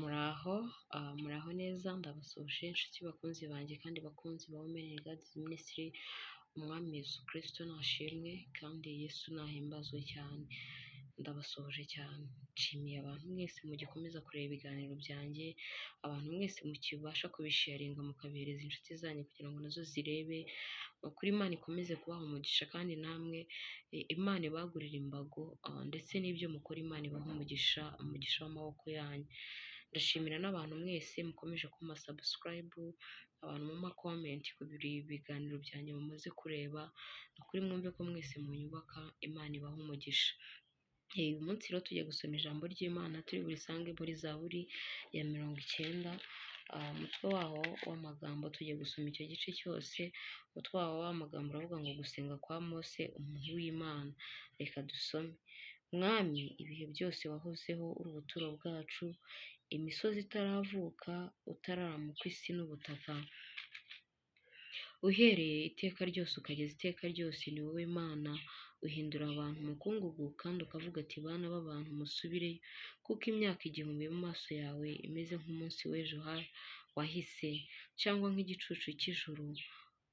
Muraho neza, ndabasuhuje inshuti bakunzi banjye kandi bakunzi ba Women in God Ministry, umwami Yesu Kristo nashimwe kandi Yesu nahimbazwe cyane, ndabasuhuje cyane, nshimiye abantu mwese mugikomeza kureba ibiganiro byanjye, abantu mwese mukibasha kubisharinga mukabihereza inshuti zanyu kugira ngo nazo zirebe, kuri Imana ikomeze kubaha umugisha kandi namwe Imana ibagurira imbago, ndetse n'ibyo mukora Imana ibaha umugisha w'amaboko yanyu. Ndashimira n'abantu mwese mukomeje kuma subscribe, abantu mu comment ku biganiro byanjye mumaze kureba, kuri mwumve ko mwese munyubaka, Imana ibaha umugisha. Uyu munsi rero tugiye gusoma ijambo ry'Imana turi burisange muri Zaburi ya 90, umutwe waho w'amagambo tugiye gusoma icyo gice cyose. Umutwe waho w'amagambo uravuga ngo gusenga kwa Mose umuntu w'Imana. Reka dusome. Mwami, ibihe byose wahozeho uri ubuturo bwacu, imisozi itaravuka, utararama ku isi n'ubutaka, uhereye iteka ryose ukageza iteka ryose ni wowe Mana. Uhindura abantu umukungugu kandi ukavuga ati bana b'abantu musubireyo, kuko imyaka 1000 mu maso yawe imeze nk'umunsi w'ejo wahise, cyangwa nk'igicucu cy'ijuru.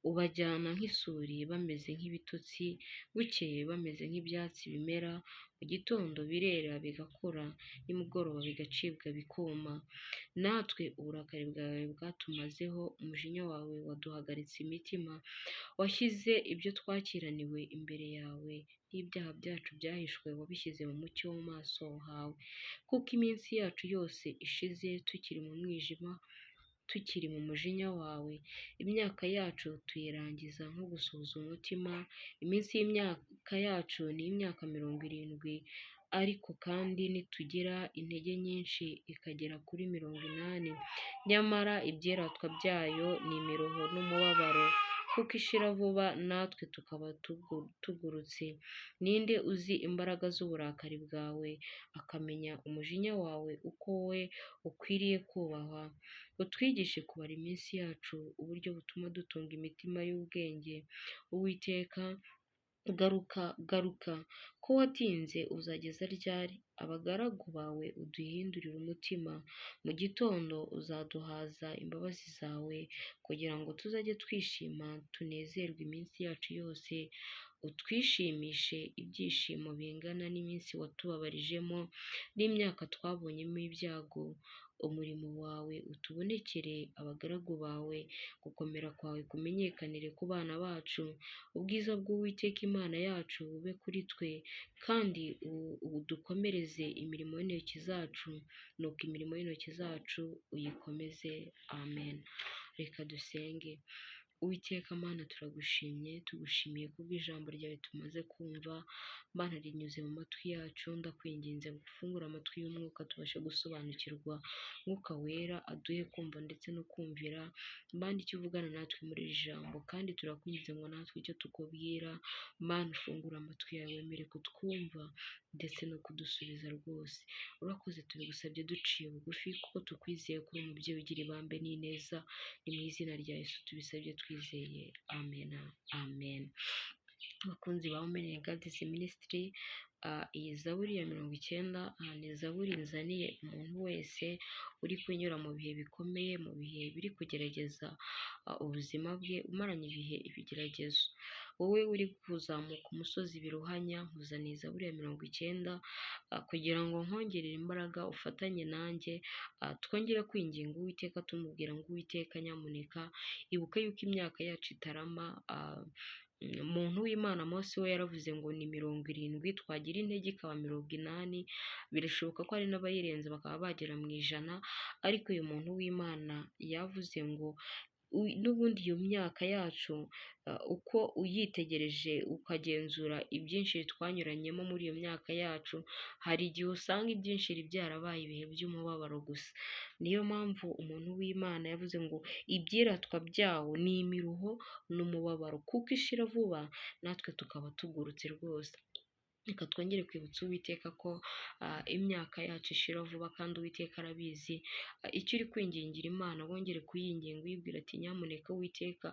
Ubajyana nk'isuri bameze nk'ibitotsi, bukeye bameze nk'ibyatsi bimera, mu gitondo birera bigakura, nimugoroba bigacibwa bikuma. Natwe uburakari bwawe bwatumazeho, umujinya wawe waduhagaritse imitima. Washyize ibyo twakiraniwe imbere yawe, n'ibyaha byacu byahishwe wabishyize mu mucyo wo mu maso hawe. Kuko iminsi yacu yose ishize tukiri mu mwijima, tukiri mu mujinya wawe, imyaka yacu tuyirangiza nko gusuhuza umutima. Iminsi y'imyaka yacu ni imyaka 70, ariko kandi nitugira intege nyinshi ikagera kuri 80. Nyamara ibyeratwa byayo ni imiruho n'umubabaro, kuko ishira vuba natwe tukaba tugurutse. Ninde uzi imbaraga z'uburakari bwawe, akamenya umujinya wawe uko we ukwiriye kubahwa? Utwigishe kubara iminsi yacu, uburyo butuma dutunga imitima y'ubwenge. Uwiteka, garuka, ko watinze uzageza ryari? Abagaragu bawe uduhindurire umutima. Mu gitondo uzaduhaza imbabazi zawe, kugira ngo tuzajye twishima tunezerwe iminsi yacu yose. Utwishimishe ibyishimo bingana n'iminsi watubabarijemo, n'imyaka twabonyemo ibyago. Umurimo wawe utubonekere abagaragu bawe, gukomera kwawe kumenyekanire ku bana bacu. Ubwiza bw'Uwiteka Imana yacu bube kuri twe, kandi udukomereze imirimo y'intoki zacu, nuko imirimo y'intoki zacu uyikomeze. Amen. Reka dusenge. Uwiteka Mana, turagushimye, tugushimiye kubw'ijambo ryawe tumaze kumva. Mana, rinyuze mu matwi yacu, ndakwinginze gufungura amatwi y'umwuka tubashe gusobanukirwa. Mwuka wera aduhe kumva ndetse no kumvira. Mana, icyo uvugana natwe muri iri jambo, kandi turakwinginze ngo natwe icyo tukubwira. Mana, ufungura amatwi yawe, wemere kutwumva ndetse no kudusubiza rwose. Urakoze, tubigusabye duciye bugufi, kuko tukwizeye kuri umubyeyi ugira ibambe n'ineza. Ni mu izina rya Yesu tubisabye twizeye, amen. Amen. Bakunzi ba Women in God Ministry, iyi Zaburi ya 90 ni Zaburi nzaniye umuntu wese uri kunyura mu bihe bikomeye, mu bihe biri kugerageza ubuzima bwe, umaranye ibihe ibigeragezo. Wowe uri kuzamuka umusozi biruhanya, nkuzaniye Zaburi ya 90 kugira ngo nkongerere imbaraga, ufatanye nanjye, twongere kwinginga Uwiteka tumubwira ngo Uwiteka nyamuneka ibuka yuko imyaka yacu itarama. Umuntu w'Imana Mose we yaravuze ngo ni 70, twagira intege ikaba 80, birashoboka ko ari n'abayirenze bakaba bagera mu 100, ariko uyu muntu w'Imana yavuze ngo n'ubundi iyo myaka yacu, uko uyitegereje ukagenzura ibyinshi twanyuranyemo muri iyo myaka yacu, hari igihe usanga ibyinshi byarabaye ibihe by'umubabaro gusa. Niyo mpamvu umuntu w'Imana yavuze ngo ibyiratwa byawo ni imiruho n'umubabaro, kuko ishira vuba natwe tukaba tugurutse rwose. Reka twongere kwibutsa Uwiteka ko imyaka yacu ishira vuba, kandi Uwiteka arabizi. Icyo uri kwingingira Imana, wongere kuyinginga uyibwira ati nyamuneka Uwiteka,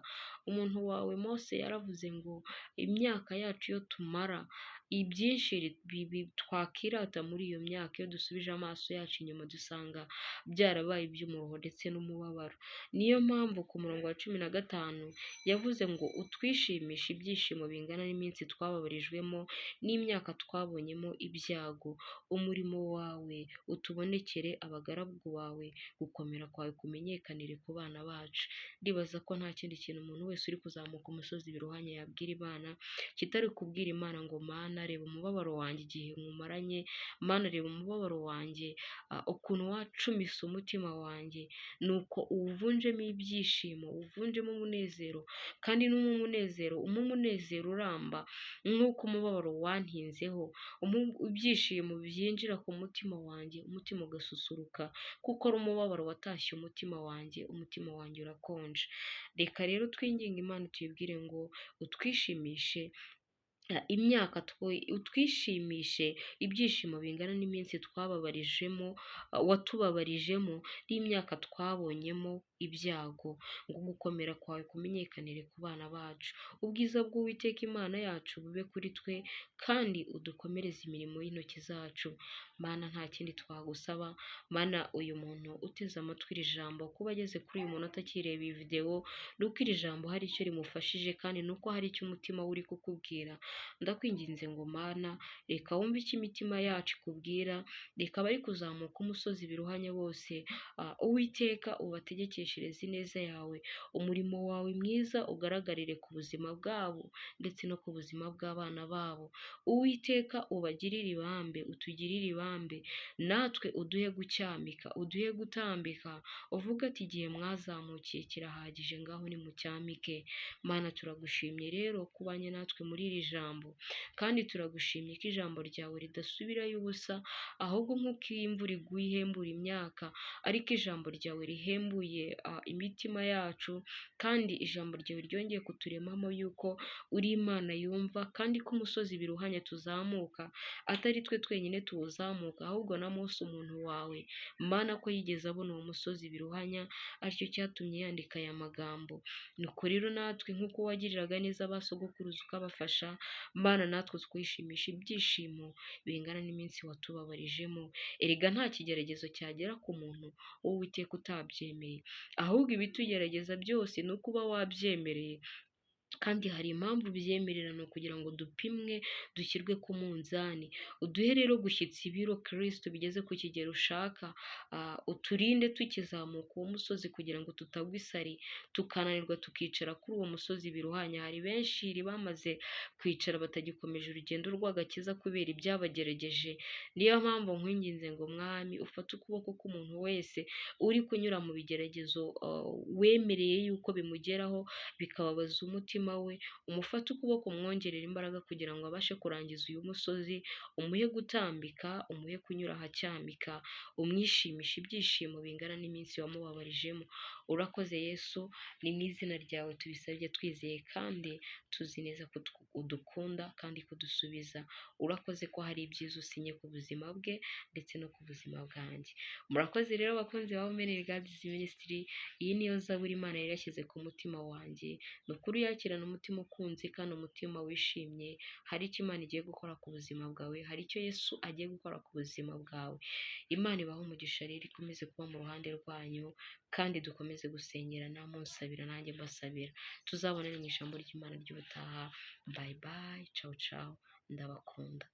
umuntu wawe Mose yaravuze ngo imyaka yacu yo tumara ibyinshi twakirata muri iyo myaka iyo dusubije amaso yacu inyuma dusanga byarabaye iby'umuruho ndetse n'umubabaro. Niyo mpamvu ku murongo wa 15 yavuze ngo utwishimishe ibyishimo bingana n'iminsi twababarijwemo n'imyaka twabonyemo ibyago. Umurimo wawe utubonekere, abagaragu bawe gukomera kwawe kumenyekanire ku bana bacu. Ndibaza ko nta kindi kintu umuntu wese uri kuzamuka umusozi biruhanya yabwira Imana kitari kubwira Imana ngo Mana reba umubabaro wanjye igihe nkumaranye, Mana reba umubabaro wanjye, ukuntu wacumise umutima wanjye, nuko uwuvunjemo ibyishimo, uwuvunjemo umunezero, kandi n'umunezero umunezero uramba, nk'uko umubabaro wantinzeho, ibyishimo byinjira ku mutima wanjye, umutima ugasusuruka, kuko ari umubabaro watashye umutima wanjye urakonje. Reka rero twinginge Imana tuyibwire ngo utwishimishe utwishimishe ibyishimo bingana n'iminsi watubabarijemo n'imyaka twabonyemo ibyago, ngo gukomera kwawe kumenyekanire ku bana bacu. Ubwiza bw'Uwiteka Imana yacu bube kuri twe, kandi udukomereze imirimo y'intoki zacu. Mana, nta kindi twagusaba. Mana, uyu muntu uteze amatwi iri jambo, kuba ageze kuri uyu muntu atakireba iyi videwo, ni uko iri jambo hari icyo rimufashije, kandi ni uko hari icyo umutima we uri kukubwira. Ndakwinginze ngo Mana, reka wumve icyo imitima yacu ikubwira, reka abari kuzamuka umusozi biruhanya bose, Uwiteka ubategekeshereze ineza yawe, umurimo wawe mwiza ugaragarire ku buzima bwabo ndetse no ku buzima bw'abana babo. Uwiteka ubagirire ibambe, utugirire ibambe, natwe uduhe gucyamika, uduhe gutambika, uvuga ati igihe mwazamukiye kirahagije, ngaho nimucyamike. Mana, turagushimye rero kubanye natwe muri iri jambo, kandi turagushimye ko ijambo ryawe ridasubirayo ubusa, ahubwo nk'uko iyo imvura iguye ihembura imyaka, ariko ijambo ryawe rihembuye imitima yacu, kandi ijambo ryawe ryongeye kuturemamo yuko uri Imana yumva, kandi ko umusozi biruhanya tuzamuka atari twe twenyine tuwuzamuka, ahubwo na Mose umuntu wawe, Mana, ko yigeze abona uwo musozi biruhanya, aricyo cyatumye yandika aya magambo. Nuko rero natwe nk'uko wagiriraga neza abasogokuruza ukabafasha, Mana, natwe twishimisha ibyishimo bingana n'iminsi watubabarijemo. Erega nta kigeragezo cyagera ku muntu wowe Uwiteka utabyemeye, ahubwo ibitugerageza byose ni uko uba wabyemereye, kandi hari impamvu byemerera, ni ukugira ngo dupimwe dushyirwe ku munzani. Uduhe rero gushyitsa ibiro Kristo bigeze ku kigero ushaka, uturinde tukizamuka uwo musozi kugira ngo tutagwa isari tukananirwa tukicara kuri uwo musozi biruhanya. Hari benshi bamaze kwicara batagikomeje urugendo rw'agakiza kubera ibyabagerageje. Niyo mpamvu nkwinginze ngo Mwami ufate ukuboko k'umuntu wese uri kunyura mu bigeragezo, wemereye yuko bimugeraho bikababaza umutima we, umufate ukuboko umwongerera imbaraga kugira ngo abashe kurangiza uyu musozi, umuhe gutambika, umuhe kunyura ahacyamika, umwishimisha ibyishimo bingana n'iminsi wamubabarijemo. Urakoze Yesu, ni mu izina ryawe tubisabye twizeye, kandi tuzi neza ko udukunda kandi kudusubiza. Urakoze ko hari ibyiza usinye ku buzima bwe ndetse no ku buzima bwanjye. Murakoze rero bakunzi ba Women in God Ministry, iyi niyo zaburi Imana yari yashyize ku mutima wanjye. Ni ukuri yakirana umutima ukunze kandi umutima wishimye. Hari icyo Imana igiye gukora ku buzima bwawe, hari icyo Yesu agiye gukora ku buzima bwawe. Imana ibahe umugisha rero, ikomeze kuba mu ruhande rwanyu, kandi dukomeze gusengerana, munsabira nanjye mbasabira. Tuzabonane mu ijambo ry'Imana ry'ubutaha. Bye bye, ciao ciao, ndabakunda.